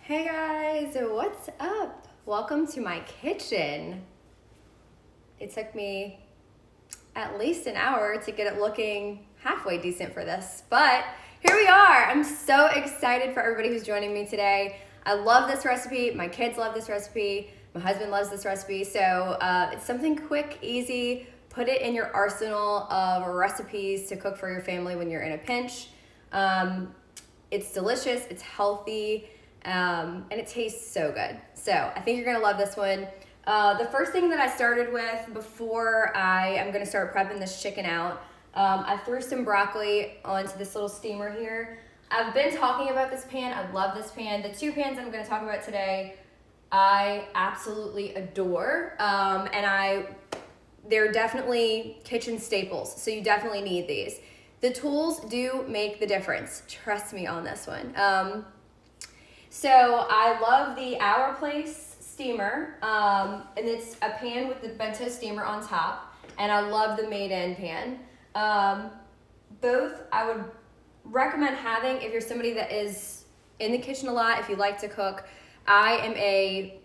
Hey guys, what's up? Welcome to my kitchen. It took me at least an hour to get it looking halfway decent for this, but here we are. I'm so excited for everybody who's joining me today. I love this recipe. My kids love this recipe. My husband loves this recipe. So it's something quick, easy. Put it in your arsenal of recipes to cook for your family when you're in a pinch. It's delicious, it's healthy, and it tastes so good. So I think you're gonna love this one. The first thing that I started with before I am gonna start prepping this chicken out, I threw some broccoli onto this little steamer here. I've been talking about this pan. I love this pan. The two pans I'm gonna talk about today, I absolutely adore, and they're definitely kitchen staples, so you definitely need these. The tools do make the difference. Trust me on this one. So I love the Our Place steamer, and it's a pan with the bento steamer on top, and I love the Made In pan. Both I would recommend having if you're somebody that is in the kitchen a lot, if you like to cook. I am a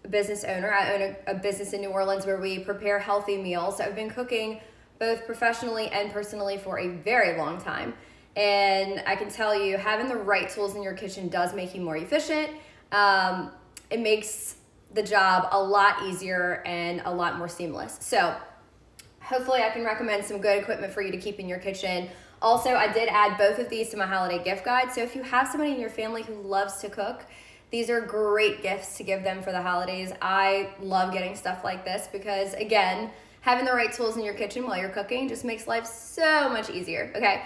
business owner. I own a business in New Orleans where we prepare healthy meals. So I've been cooking both professionally and personally for a very long time. And I can tell you, having the right tools in your kitchen does make you more efficient. It makes the job a lot easier and a lot more seamless. So hopefully I can recommend some good equipment for you to keep in your kitchen. Also, I did add both of these to my holiday gift guide. So if you have somebody in your family who loves to cook, these are great gifts to give them for the holidays. I love getting stuff like this because, again, having the right tools in your kitchen while you're cooking just makes life so much easier. Okay,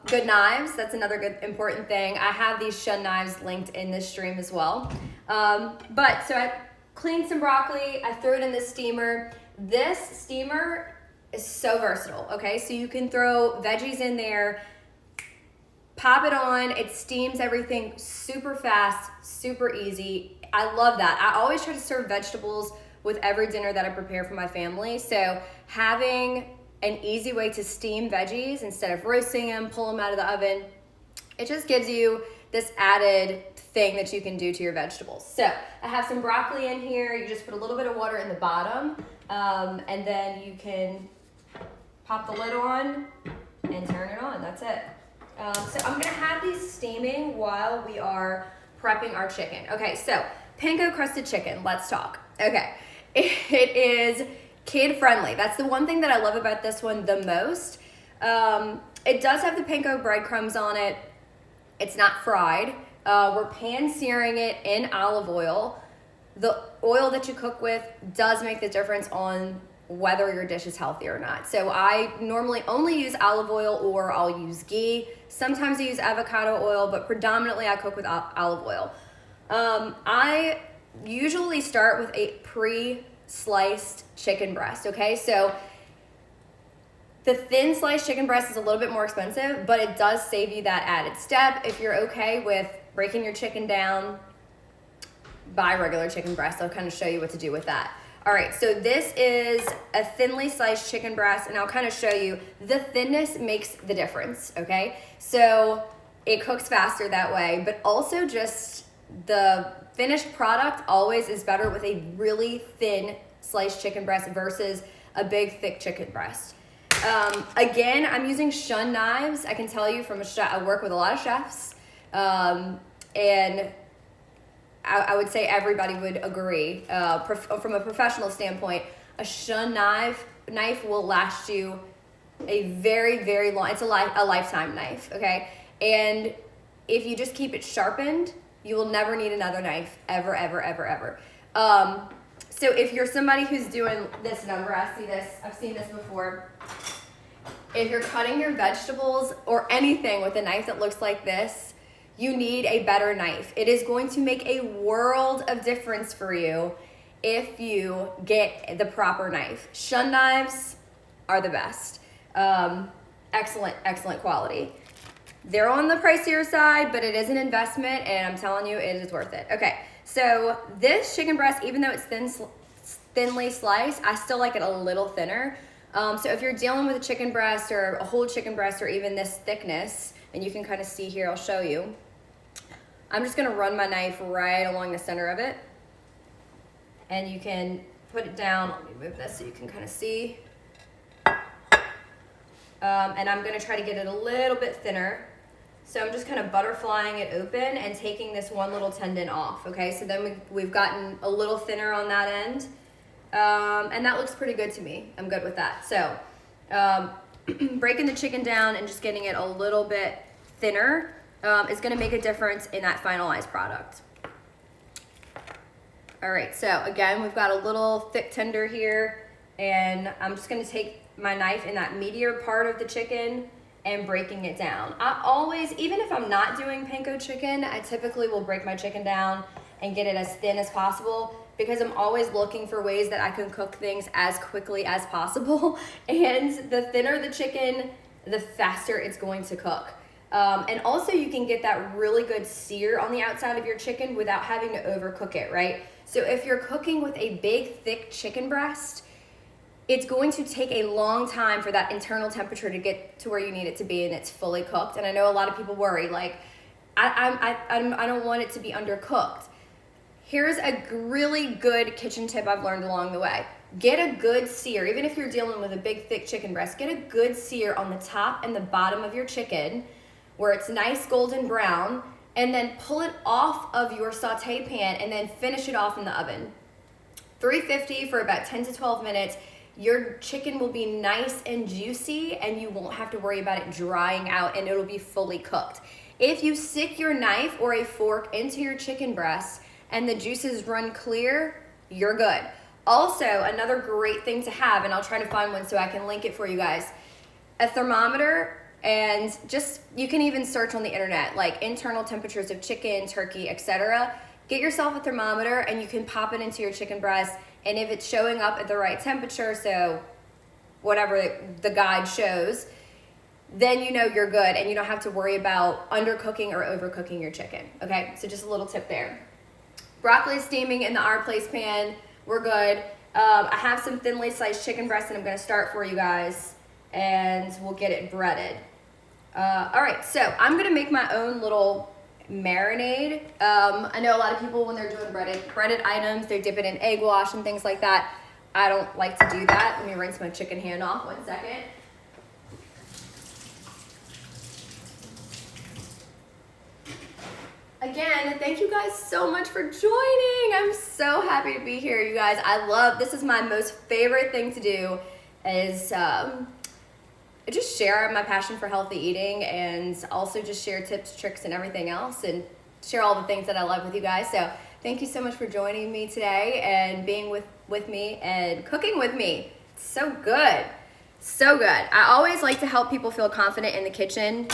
good knives, that's another good important thing. I have these Shun knives linked in this stream as well. So I cleaned some broccoli, I threw it in the steamer. This steamer is so versatile, okay? So you can throw veggies in there, pop it on, it steams everything super fast, super easy. I love that. I always try to serve vegetables with every dinner that I prepare for my family. So having an easy way to steam veggies instead of roasting them, pull them out of the oven, it just gives you this added thing that you can do to your vegetables. So I have some broccoli in here. You just put a little bit of water in the bottom, and then you can pop the lid on and turn it on. That's it. So I'm gonna have these steaming while we are prepping our chicken. Okay, so panko crusted chicken, let's talk. Okay, it is kid friendly. That's the one thing that I love about this one the most. It does have the panko breadcrumbs on it. It's not fried. We're pan searing it in olive oil. The oil that you cook with does make the difference on whether your dish is healthy or not. So I normally only use olive oil or I'll use ghee. Sometimes I use avocado oil, but predominantly I cook with olive oil. I usually start with a pre-sliced chicken breast, okay? So the thin sliced chicken breast is a little bit more expensive, but it does save you that added step. If you're okay with breaking your chicken down, buy regular chicken breast. I'll kind of show you what to do with that. All right, so this is a thinly sliced chicken breast, and I'll kind of show you the thinness makes the difference, okay? So it cooks faster that way, but also just the finished product always is better with a really thin sliced chicken breast versus a big, thick chicken breast. Again, I'm using Shun knives. I can tell you from I work with a lot of chefs, and I would say everybody would agree. From a professional standpoint, a Shun knife will last you a very, very long. It's a lifetime knife, okay? And if you just keep it sharpened, you will never need another knife ever, ever, ever, ever. So if you're somebody who's doing this number, I've seen this before. If you're cutting your vegetables or anything with a knife that looks like this, you need a better knife. It is going to make a world of difference for you if you get the proper knife. Shun knives are the best. Excellent, excellent quality. They're on the pricier side, but it is an investment, and I'm telling you, it is worth it. Okay, so this chicken breast, even though it's thinly sliced, I still like it a little thinner. So if you're dealing with a chicken breast or a whole chicken breast or even this thickness, and you can kind of see here, I'll show you. I'm just gonna run my knife right along the center of it. And you can put it down. Let me move this so you can kind of see. And I'm gonna try to get it a little bit thinner. So I'm just kind of butterflying it open and taking this one little tendon off, okay? So then we've gotten a little thinner on that end. And that looks pretty good to me. I'm good with that. So breaking the chicken down and just getting it a little bit thinner is gonna make a difference in that finalized product. All right, so again, we've got a little thick tender here, and I'm just gonna take my knife in that meatier part of the chicken and breaking it down. I always, even if I'm not doing panko chicken, I typically will break my chicken down and get it as thin as possible, because I'm always looking for ways that I can cook things as quickly as possible. And the thinner the chicken, the faster it's going to cook. And also you can get that really good sear on the outside of your chicken without having to overcook it, right? So if you're cooking with a big, thick chicken breast, it's going to take a long time for that internal temperature to get to where you need it to be and it's fully cooked. And I know a lot of people worry, like, I don't want it to be undercooked. Here's a really good kitchen tip I've learned along the way. Get a good sear, even if you're dealing with a big, thick chicken breast, get a good sear on the top and the bottom of your chicken where it's nice golden brown, and then pull it off of your saute pan and then finish it off in the oven. 350 for about 10 to 12 minutes. Your chicken will be nice and juicy and you won't have to worry about it drying out, and it'll be fully cooked. If you stick your knife or a fork into your chicken breast and the juices run clear, you're good. Also, another great thing to have, and I'll try to find one so I can link it for you guys, a thermometer. And just, you can even search on the internet, like internal temperatures of chicken, turkey, etc. Get yourself a thermometer and you can pop it into your chicken breast. And if it's showing up at the right temperature, so whatever the guide shows, then you know you're good and you don't have to worry about undercooking or overcooking your chicken, okay? So just a little tip there. Broccoli is steaming in the our place pan. We're good. I have some thinly sliced chicken breast and I'm gonna start for you guys, and we'll get it breaded. All right, so I'm gonna make my own little marinade. I know a lot of people, when they're doing breaded items, they dip it in egg wash and things like that. I don't like to do that. Let me rinse my chicken hand off 1 second. Again, thank you guys so much for joining. I'm so happy to be here, you guys. This is my most favorite thing to do, is just share my passion for healthy eating, and also just share tips, tricks, and everything else, and share all the things that I love with you guys. So thank you so much for joining me today and being with me and cooking with me. It's so good. So good. I always like to help people feel confident in the kitchen,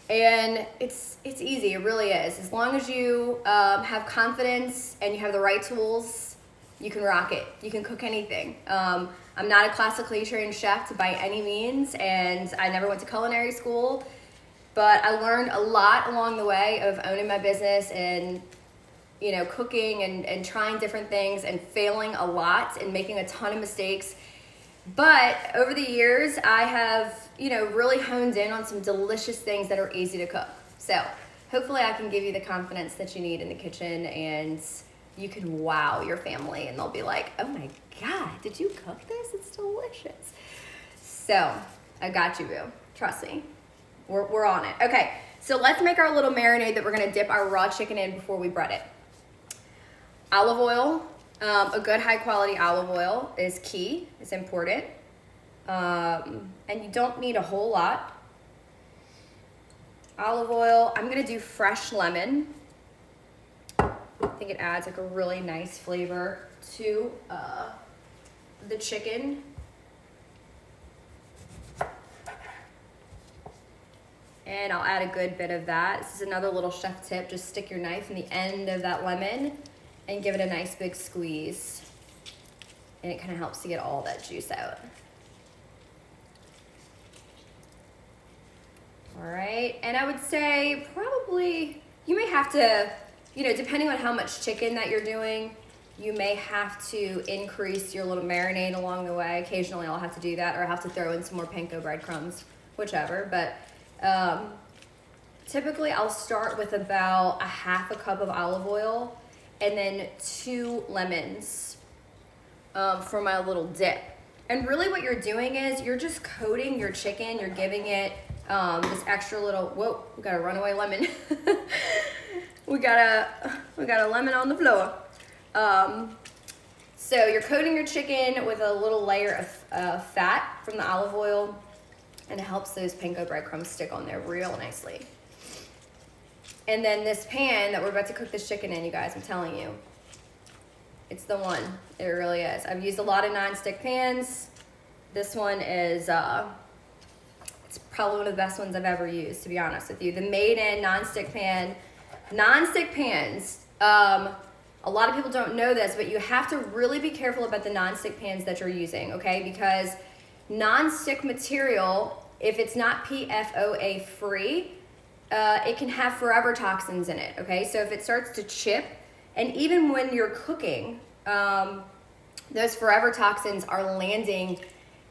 and it's easy. It really is. As long as you have confidence and you have the right tools, you can rock it. You can cook anything. I'm not a classically trained chef by any means, and I never went to culinary school, but I learned a lot along the way of owning my business and, you know, cooking and trying different things and failing a lot and making a ton of mistakes. But over the years, I have, you know, really honed in on some delicious things that are easy to cook. So hopefully I can give you the confidence that you need in the kitchen, and you can wow your family and they'll be like, oh my God, did you cook this? It's delicious. So I got you, boo. Trust me. We're on it. Okay, so let's make our little marinade that we're gonna dip our raw chicken in before we bread it. Olive oil, a good high quality olive oil is key, it's important. And you don't need a whole lot. Olive oil, I'm gonna do fresh lemon. I think it adds like a really nice flavor to the chicken. And I'll add a good bit of that. This is another little chef tip. Just stick your knife in the end of that lemon and give it a nice big squeeze. And it kind of helps to get all that juice out. All right, and I would say probably, you may have to, you know, depending on how much chicken that you're doing, you may have to increase your little marinade along the way. Occasionally I'll have to do that, or I'll have to throw in some more panko breadcrumbs, whichever. But typically I'll start with about a half a cup of olive oil and then 2 lemons for my little dip. And really what you're doing is you're just coating your chicken, you're giving it this extra little, whoa, we got a runaway lemon. we got a lemon on the floor. So you're coating your chicken with a little layer of fat from the olive oil, and it helps those panko breadcrumbs stick on there real nicely. And then this pan that we're about to cook this chicken in, you guys, I'm telling you, it's the one. It really is. I've used a lot of non-stick pans. This one is, it's probably one of the best ones I've ever used, to be honest with you. The Made-In non-stick pan. Non-stick pans, a lot of people don't know this, but you have to really be careful about the non-stick pans that you're using, okay? Because non-stick material, if it's not PFOA free, it can have forever toxins in it, okay? So if it starts to chip, and even when you're cooking, those forever toxins are landing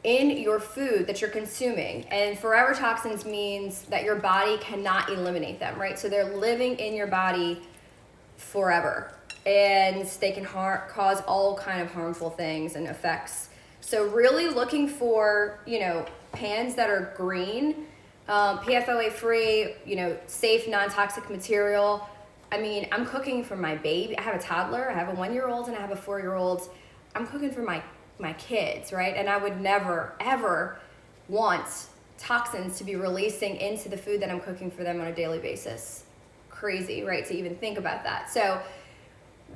in your food that you're consuming. And forever toxins means that your body cannot eliminate them, right? So they're living in your body forever. And they can cause all kind of harmful things and effects. So really looking for, you know, pans that are green, PFOA free, you know, safe, non-toxic material. I mean, I'm cooking for my baby. I have a toddler, I have a 1-year-old, and I have a 4-year-old. I'm cooking for my kids, right? And I would never, ever want toxins to be releasing into the food that I'm cooking for them on a daily basis. Crazy, right? To even think about that. So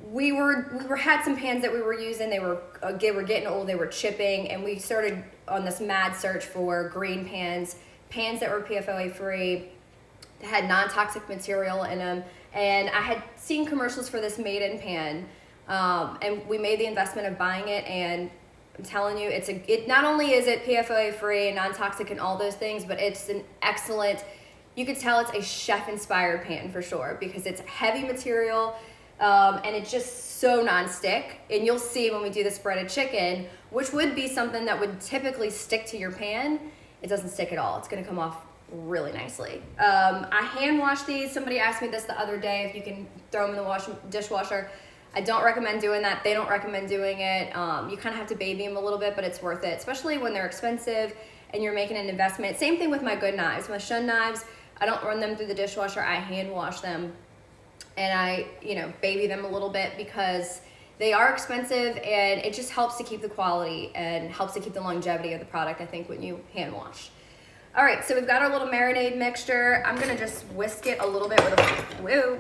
we had some pans that we were using. They were getting old. They were chipping, and we started on this mad search for green pans that were PFOA free, that had non-toxic material in them. And I had seen commercials for this Made-In pan, and we made the investment of buying it. And I'm telling you, it not only is it PFOA free and non-toxic and all those things, but it's an excellent. You could tell it's a chef-inspired pan for sure, because it's heavy material. And it's just so non-stick. And you'll see when we do this breaded chicken, which would be something that would typically stick to your pan, it doesn't stick at all. It's gonna come off really nicely. I hand wash these. Somebody asked me this the other day, if you can throw them in the dishwasher. I don't recommend doing that. They don't recommend doing it. You kind of have to baby them a little bit, but it's worth it, especially when they're expensive and you're making an investment. Same thing with my good knives. My Shun knives, I don't run them through the dishwasher. I hand wash them. And I, you know, baby them a little bit because they are expensive, and it just helps to keep the quality and helps to keep the longevity of the product, I think, when you hand wash. All right, so we've got our little marinade mixture. I'm gonna just whisk it a little bit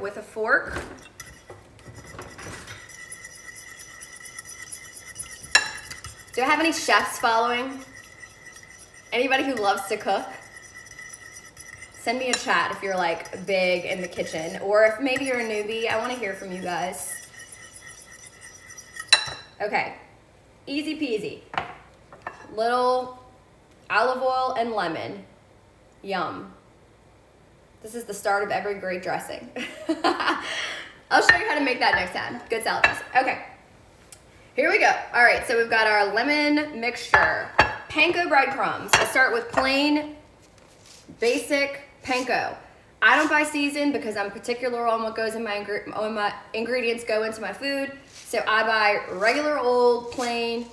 with a fork. Do I have any chefs following? Anybody who loves to cook? Send me a chat if you're like big in the kitchen, or if maybe you're a newbie. I want to hear from you guys. Okay, easy peasy. Little olive oil and lemon. Yum. This is the start of every great dressing. I'll show you how to make that next time. Good salad dressing. Okay, here we go. All right, so we've got our lemon mixture. Panko breadcrumbs. I start with plain, basic panko. I don't buy seasoned because I'm particular on what goes in my ingredients go into my food. So I buy regular old plain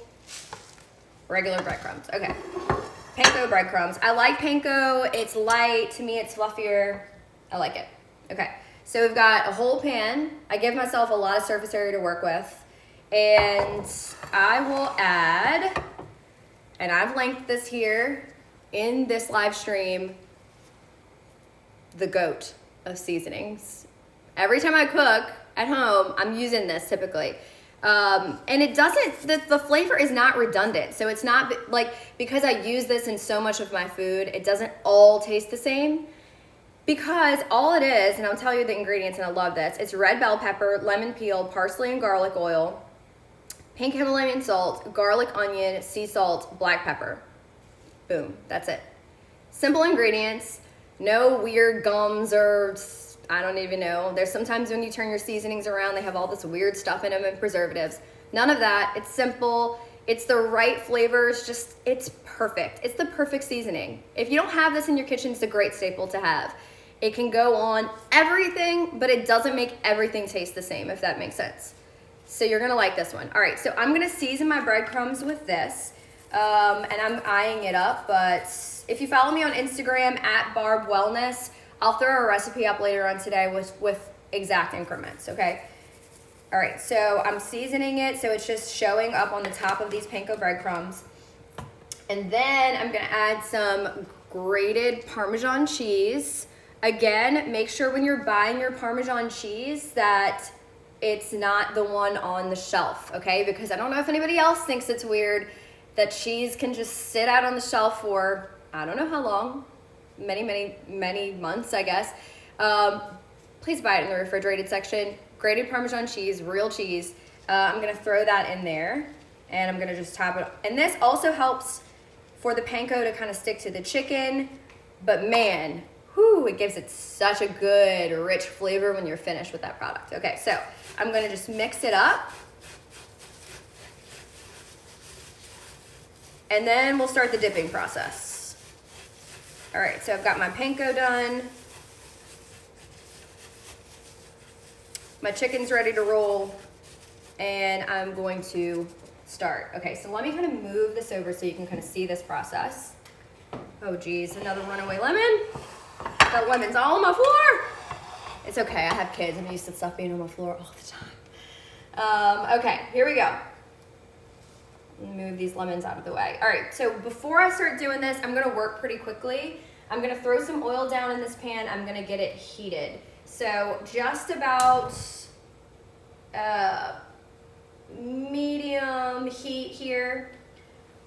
regular breadcrumbs. Okay, panko breadcrumbs. I like panko. It's light. To me, it's fluffier. I like it. Okay, so we've got a whole pan. I give myself a lot of surface area to work with, and I will add, and I've linked this here in this live stream, the GOAT of seasonings. Every time I cook at home, I'm using this typically. And it doesn't, the flavor is not redundant. So it's not like, because I use this in so much of my food, it doesn't all taste the same. Because all it is, and I'll tell you the ingredients, and I love this, it's red bell pepper, lemon peel, parsley and garlic oil, pink Himalayan salt, garlic, onion, sea salt, black pepper. Boom, that's it. Simple ingredients. No weird gums or I don't even know. There's sometimes when you turn your seasonings around, they have all this weird stuff in them and preservatives. None of that. It's simple. It's the right flavors. Just, it's perfect. It's the perfect seasoning. If you don't have this in your kitchen, it's a great staple to have. It can go on everything, but it doesn't make everything taste the same, if that makes sense. So you're gonna like this one. All right, so I'm gonna season my breadcrumbs with this, and I'm eyeing it up, but if you follow me on Instagram at Barb Wellness, I'll throw a recipe up later on today with exact increments, okay? All right, so I'm seasoning it, so it's just showing up on the top of these panko breadcrumbs. And then I'm gonna add some grated Parmesan cheese. Again, make sure when you're buying your Parmesan cheese that it's not the one on the shelf, okay? Because I don't know if anybody else thinks it's weird that cheese can just sit out on the shelf for, I don't know how long, many months, I guess. Please buy it in the refrigerated section. Grated Parmesan cheese, real cheese. I'm gonna throw that in there, and I'm gonna just top it. And this also helps for the panko to kind of stick to the chicken, but man, whew, it gives it such a good, rich flavor when you're finished with that product. Okay, so I'm gonna just mix it up. And then we'll start the dipping process. All right, so I've got my panko done. My chicken's ready to roll, and I'm going to start. Okay, so let me kind of move this over so you can kind of see this process. Oh geez, another runaway lemon. That lemon's all on my floor. It's okay, I have kids. I'm used to stuff being on my floor all the time. Okay, here we go. Move these lemons out of the way. All right, so before I start doing this, I'm gonna work pretty quickly. I'm gonna throw some oil down in this pan. I'm gonna get it heated. So just about medium heat here.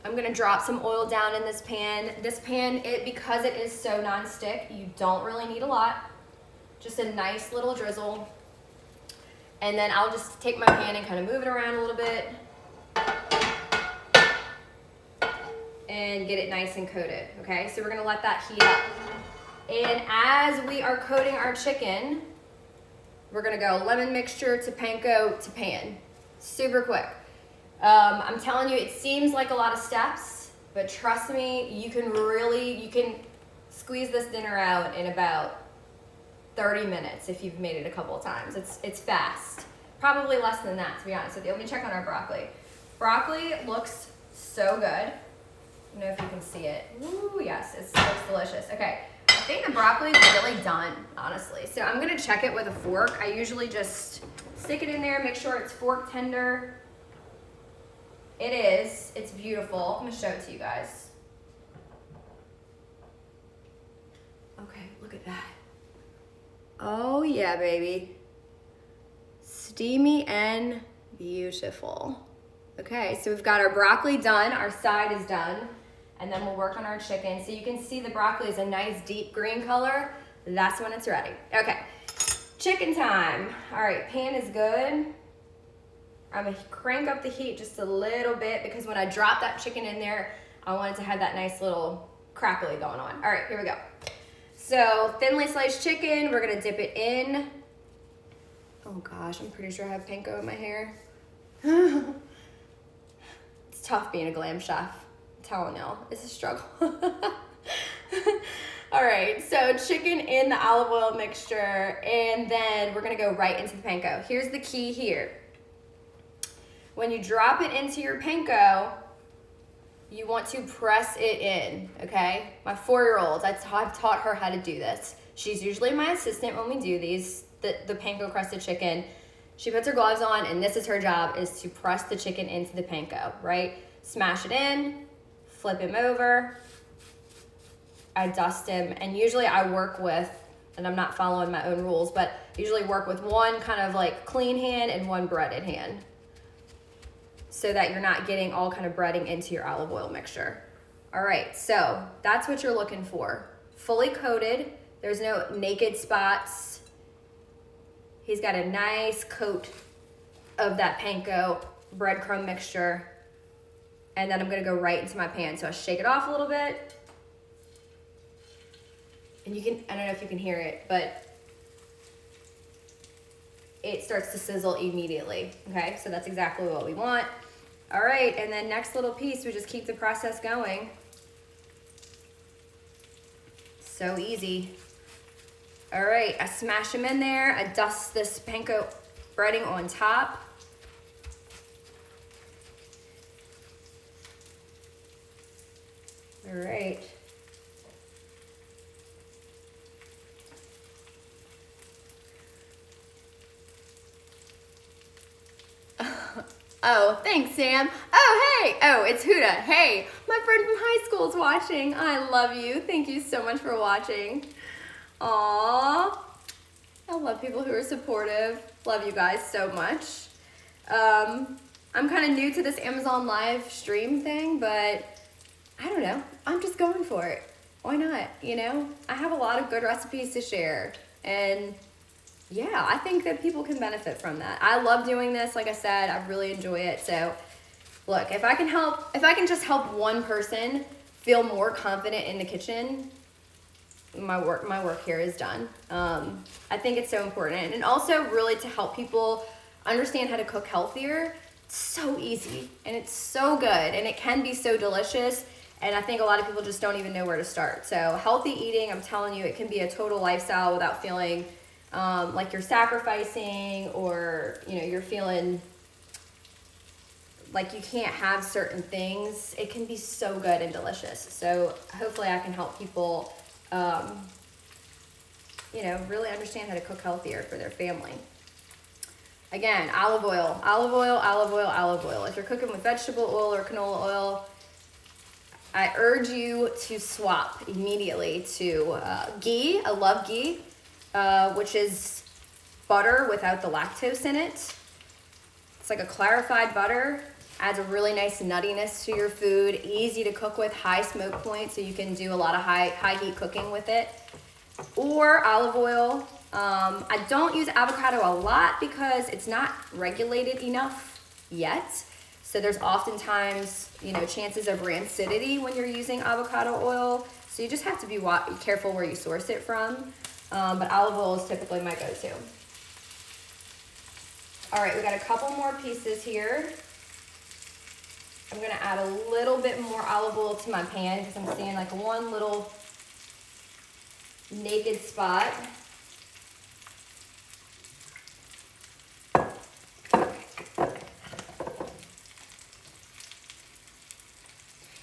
I'm gonna drop some oil down in this pan. This pan, because it is so non-stick, you don't really need a lot. Just a nice little drizzle. And then I'll just take my pan and kind of move it around a little bit and get it nice and coated, okay? So we're gonna let that heat up. And as we are coating our chicken, we're gonna go lemon mixture to panko to pan. Super quick. I'm telling you, it seems like a lot of steps, but trust me, you can squeeze this dinner out in about 30 minutes if you've made it a couple of times. It's fast. Probably less than that, to be honest with you. Let me check on our broccoli. Broccoli looks so good. I don't know if you can see it. Ooh, yes, it looks delicious. Okay, I think the broccoli is really done, honestly. So I'm gonna check it with a fork. I usually just stick it in there, make sure it's fork tender. It is, it's beautiful. I'm gonna show it to you guys. Okay, look at that. Oh yeah, baby. Steamy and beautiful. Okay, so we've got our broccoli done, our side is done, and then we'll work on our chicken. So you can see the broccoli is a nice deep green color. That's when it's ready. Okay, chicken time. All right, pan is good. I'm gonna crank up the heat just a little bit because when I drop that chicken in there, I want it to have that nice little crackly going on. All right, here we go. So thinly sliced chicken, we're gonna dip it in. Oh gosh, I'm pretty sure I have panko in my hair. It's tough being a glam chef. I'm telling y'all, it's a struggle. All right, so chicken in the olive oil mixture, and then we're gonna go right into the panko. Here's the key here. When you drop it into your panko, you want to press it in, okay? My 4-year-old, I've taught her how to do this. She's usually my assistant when we do these, the panko crusted chicken. She puts her gloves on, and this is her job, is to press the chicken into the panko, right? Smash it in, flip him over. I dust him, and usually I work with, and I'm not following my own rules, but usually work with one kind of like clean hand and one breaded hand, so that you're not getting all kind of breading into your olive oil mixture. All right, so that's what you're looking for. Fully coated, there's no naked spots. He's got a nice coat of that panko breadcrumb mixture. And then I'm gonna go right into my pan. So I shake it off a little bit. And you can, I don't know if you can hear it, but it starts to sizzle immediately, okay? So that's exactly what we want. All right, and then next little piece, we just keep the process going. So easy. All right, I smash them in there. I dust this panko breading on top. All right. Oh, thanks, Sam. Oh, hey. Oh, it's Huda. Hey, my friend from high school is watching. I love you. Thank you so much for watching. Aww. I love people who are supportive. Love you guys so much. I'm kind of new to this Amazon live stream thing, but I don't know. I'm just going for it. Why not? You know, I have a lot of good recipes to share, and yeah, I think that people can benefit from that. I love doing this. Like I said, I really enjoy it. So look, if I can just help one person feel more confident in the kitchen, my work here is done. I think it's so important. And also really to help people understand how to cook healthier. It's so easy and it's so good and it can be so delicious. And I think a lot of people just don't even know where to start. So healthy eating, I'm telling you, it can be a total lifestyle without feeling like you're sacrificing, or you're feeling like you can't have certain things. It can be so good and delicious. So hopefully I can help people really understand how to cook healthier for their family. Again, olive oil, olive oil, olive oil, olive oil. If you're cooking with vegetable oil or canola oil, I urge you to swap immediately to ghee. I love ghee. Which is butter without the lactose in it. It's like a clarified butter, adds a really nice nuttiness to your food, easy to cook with, high smoke point, so you can do a lot of high heat cooking with it. Or olive oil. I don't use avocado a lot because it's not regulated enough yet. So there's oftentimes, chances of rancidity when you're using avocado oil. So you just have to be careful where you source it from. But olive oil is typically my go-to. All right, we got a couple more pieces here. I'm gonna add a little bit more olive oil to my pan because I'm seeing like one little naked spot.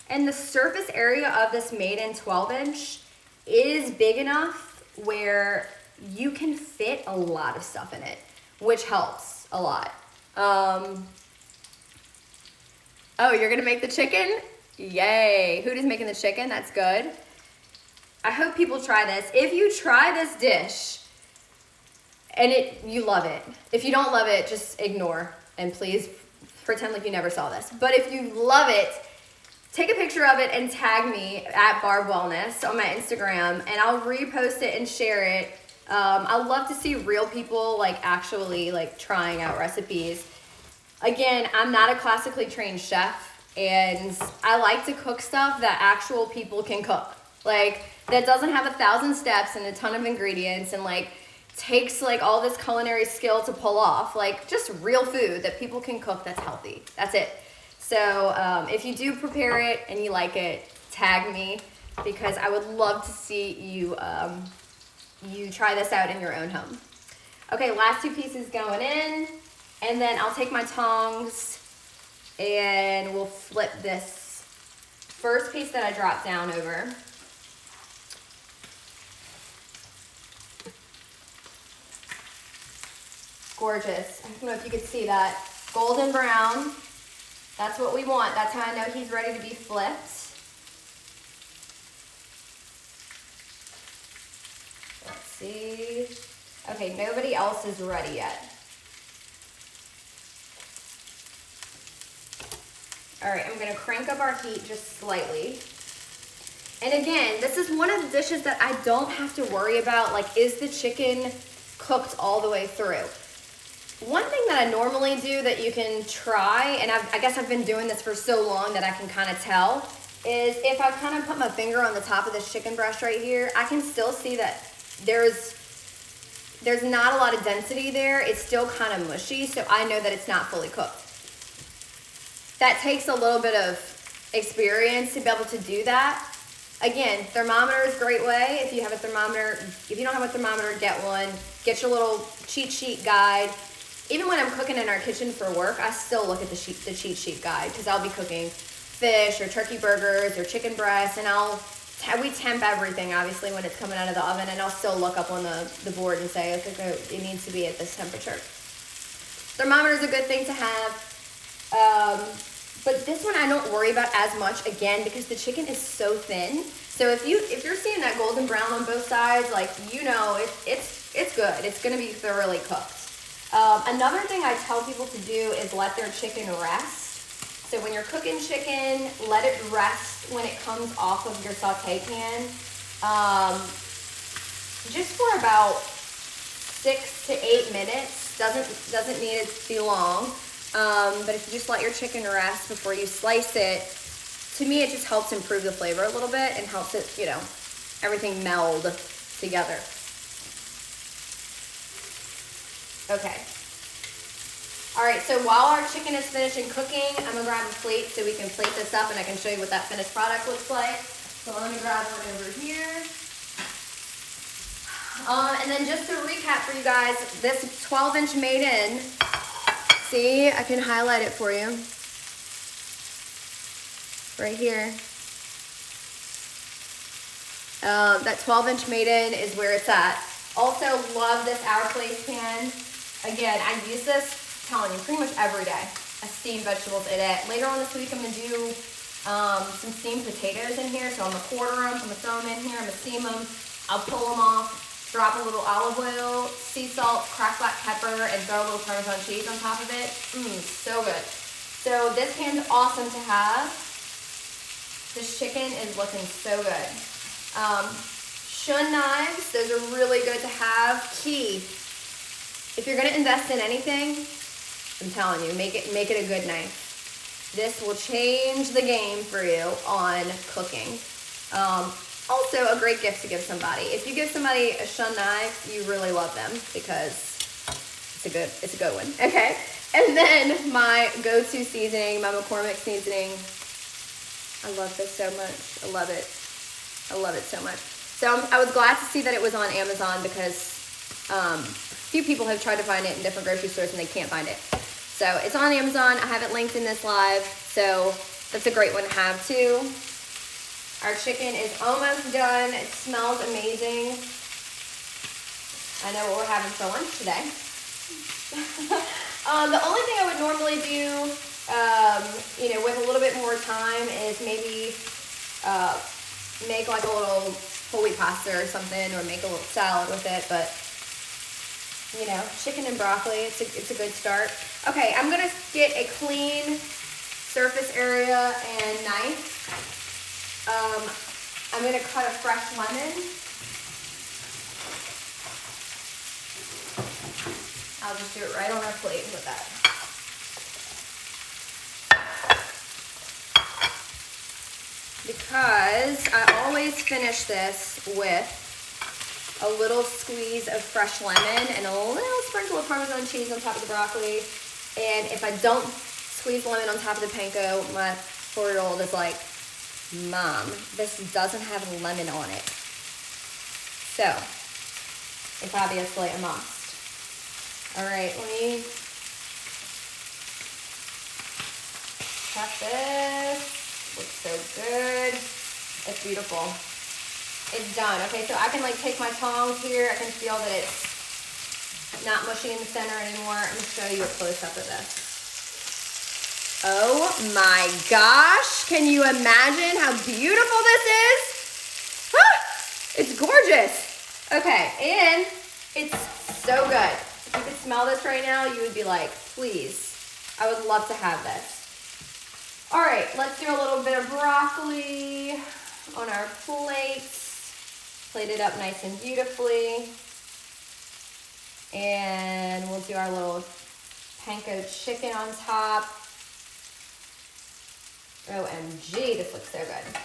And the surface area of this Made-In 12-inch is big enough where you can fit a lot of stuff in it, which helps a lot. Oh, you're gonna make the chicken? Yay, Huda's making the chicken, that's good. I hope people try this. If you try this dish and you love it, if you don't love it, just ignore and please pretend like you never saw this. But if you love it, take a picture of it and tag me at Barb Wellness on my Instagram, and I'll repost it and share it. I love to see real people actually trying out recipes. Again, I'm not a classically trained chef, and I like to cook stuff that actual people can cook. That doesn't have 1,000 steps and a ton of ingredients and takes all this culinary skill to pull off. Just real food that people can cook that's healthy. That's it. So if you do prepare it and you like it, tag me because I would love to see you try this out in your own home. Okay, last two pieces going in, and then I'll take my tongs and we'll flip this first piece that I dropped down over. Gorgeous. I don't know if you could see that. Golden brown. That's what we want. That's how I know he's ready to be flipped. Let's see. Okay, nobody else is ready yet. All right, I'm gonna crank up our heat just slightly. And again, this is one of the dishes that I don't have to worry about, is the chicken cooked all the way through? One thing that I normally do that you can try, and I guess I've been doing this for so long that I can kind of tell, is if I kind of put my finger on the top of this chicken breast right here, I can still see that there's not a lot of density there. It's still kind of mushy, so I know that it's not fully cooked. That takes a little bit of experience to be able to do that. Again, thermometer is a great way. If you have a thermometer, if you don't have a thermometer, get one. Get your little cheat sheet guide. Even when I'm cooking in our kitchen for work, I still look at the cheat sheet guide because I'll be cooking fish or turkey burgers or chicken breasts, and we temp everything obviously when it's coming out of the oven, and I'll still look up on the board and say, okay, it needs to be at this temperature. Thermometer is a good thing to have. But this one I don't worry about as much, again, because the chicken is so thin. So if you're seeing that golden brown on both sides, like, you know, it's good. It's gonna be thoroughly cooked. Another thing I tell people to do is let their chicken rest. So when you're cooking chicken, let it rest when it comes off of your saute pan. Just for about 6 to 8 minutes. Doesn't need it to be long. But if you just let your chicken rest before you slice it, to me it just helps improve the flavor a little bit and helps it, you know, everything meld together. Okay. All right, so while our chicken is finishing cooking, I'm gonna grab a plate so we can plate this up and I can show you what that finished product looks like. So let me grab one over here. And then just to recap for you guys, this 12-inch made in, see, I can highlight it for you. Right here. That 12-inch made in is where it's at. Also love this Our Place pan. Again, I use this, I'm telling you, pretty much every day. I steam vegetables in it. Later on this week, I'm gonna do some steamed potatoes in here. So I'm gonna quarter them, I'm gonna throw them in here, I'm gonna steam them. I'll pull them off. Drop a little olive oil, sea salt, cracked black pepper, and throw a little Parmesan cheese on top of it. So good. So this pan's awesome to have. This chicken is looking so good. Shun knives, those are really good to have. Key, if you're gonna invest in anything, I'm telling you, make it a good knife. This will change the game for you on cooking. Also a great gift to give somebody. If you give somebody a Shun knife, you really love them because it's a good one. Okay. And then my go-to seasoning, my McCormick seasoning. I love this so much. I love it. I love it so much. So I was glad to see that it was on Amazon because a few people have tried to find it in different grocery stores and they can't find it. So it's on Amazon. I have it linked in this live. So that's a great one to have too. Our chicken is almost done. It smells amazing. I know what we're having for lunch today. The only thing I would normally do, you know, with a little bit more time is maybe make like a little whole wheat pasta or something, or make a little salad with it. But you know, chicken and broccoli, it's a good start. Okay, I'm gonna get a clean surface area and knife. I'm gonna cut a fresh lemon. I'll just do it right on our plate with that. Because I always finish this with a little squeeze of fresh lemon and a little sprinkle of Parmesan cheese on top of the broccoli. And if I don't squeeze lemon on top of the panko, my 4-year-old is like, Mom, this doesn't have lemon on it. So, it's obviously a must. All right, let me check this. Looks so good. It's beautiful. It's done. Okay, so I can like take my tongs here. I can feel that it's not mushy in the center anymore. I'm gonna show you a close-up of this. Oh my gosh, can you imagine how beautiful this is? Ah, it's gorgeous. Okay, and it's so good. If you could smell this right now, you would be like, please, I would love to have this. All right, let's do a little bit of broccoli on our plates. Plate it up nice and beautifully. And we'll do our little panko chicken on top. OMG, this looks so good.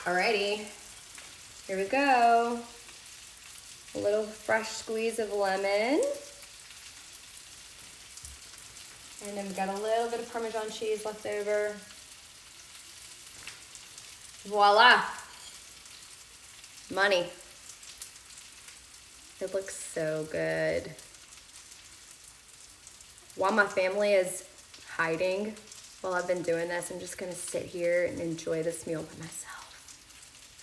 Alrighty, here we go. A little fresh squeeze of lemon. And then we've got a little bit of Parmesan cheese left over. Voila, money. It looks so good. While my family is hiding, while I've been doing this, I'm just gonna sit here and enjoy this meal by myself.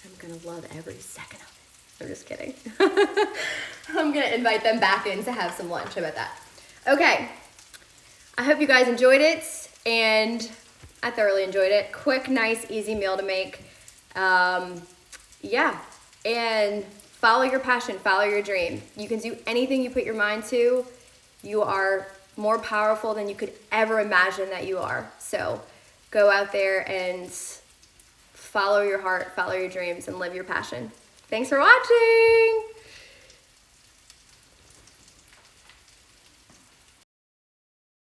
I'm gonna love every second of it. I'm just kidding. I'm gonna invite them back in to have some lunch. How about that? Okay, I hope you guys enjoyed it, and I thoroughly enjoyed it. Quick, nice, easy meal to make. Yeah, and follow your passion, follow your dream. You can do anything you put your mind to. You are more powerful than you could ever imagine that you are. So go out there and follow your heart, follow your dreams, and live your passion. Thanks for watching.